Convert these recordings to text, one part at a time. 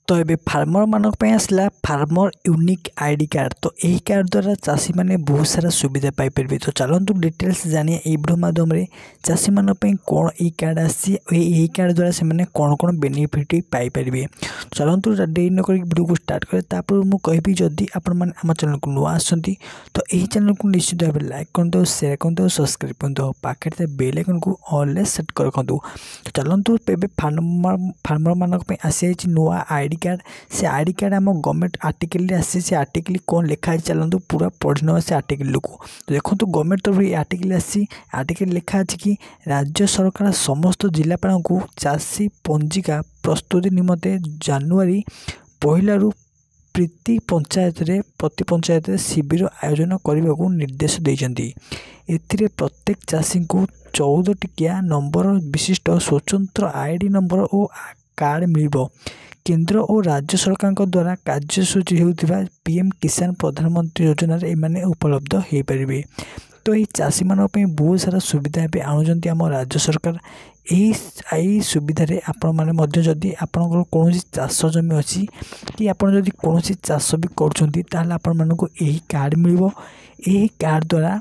तो ये फार्मर मानक आसला फार्मर यूनिक आईडी कार्ड। तो यही कार्ड द्वारा चाषी मैंने बहुत सारा सुविधा पाइपर। तो चलतु डिटेल्स जानिए ये वीडियो माध्यम चाषी मान कौन ये कार्ड आई कार्ड द्वारा से कौन कौन बेनिफिट पाइपर। चलतु डेरी नक वीडियो को स्टार्ट करें। तापर मुझे कहबी जदि आपण आम चैनल को नुआ आसती तो यही चैनल को निश्चित भाव लाइक करते सेयार करते सब्सक्राइब करते पाखे बेल आइकन को ऑल सेट कर रखु। चलतु फार्मर मानक आसी नुआ आईडी कार्ड। से आईडी कार्ड आम गवर्नमेंट आर्टिकल आसी से आर्टिकल कौन लिखाई चलतु पूरा पढ़ी ना से आर्टिकल को देखो। गवर्नमेंट तरफ ये आर्टिकल आसी आर्टिकल लिखा है कि राज्य सरकार समस्त जिलापाल को चाषी पंजिका प्रस्तुति निमंते जनवरी 1 प्रति पंचायत शिविर आयोजन करने को निर्देश देते। एथिरे प्रत्येक चाषी को 14 टिकिया नंबर विशिष्ट स्वतंत्र आईडी नंबर और कार्ड मिल। केंद्र और राज्य सरकार द्वारा कार्यसूची होता पीएम किसान प्रधानमंत्री योजन एमाने उपलब्ध हो पारे। तो ये चाषी मान बहुत सारा सुविधा भी आणुंट आम राज्य सरकार। यही सुविधा आपण मैंने जदि आपंकर कौन चाष जमी अच्छी कि आपड़ जदि कौन चाष भी कर कार्ड मिल। यही कार्ड द्वारा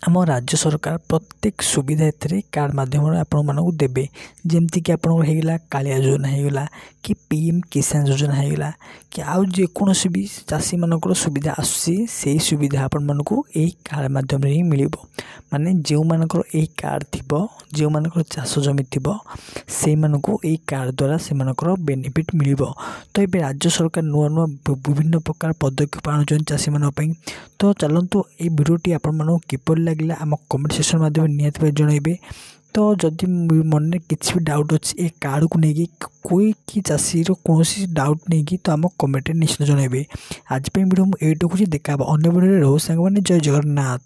आम राज्य सरकार प्रत्येक सुविधा एथरे कार्ड माध्यम आपण मानक देबे। जेमती कि आपन होइगला कालिया योजना होइगला कि पीएम किसान योजना होइगला कि आउ जे कोनोसी भी चाषी मानकर सुविधा आसी से सुविधा आपण मानक एही कार्ड माध्यम रे ही मिलिबो। माने जेउ मानकर एही कार्ड थिबो जेउ मानकर चाष जमी थिबो से मानक एही कार्ड द्वारा से मानकर बेनिफिट मिलिबो। तो ये राज्य सरकार नुआ नुआ विभिन्न प्रकार पदक्षेप आणुछन चाषी मानक पई। तो चलंतु ए वीडियोटी आपण मानक किपर लगे आम कमेंट सेक्शन माध्यम निहत जनइबे। तो जदि मन में किसी भी डाउट अच्छे ए कार्ड को लेकिन कोई कि चाषी कौन डाउट नहीं कि तो आम कमेंट निश्चित जनइबे। आज वीडियो मुझे देखा अन्य वीडियो रो सांग जय जगन्नाथ।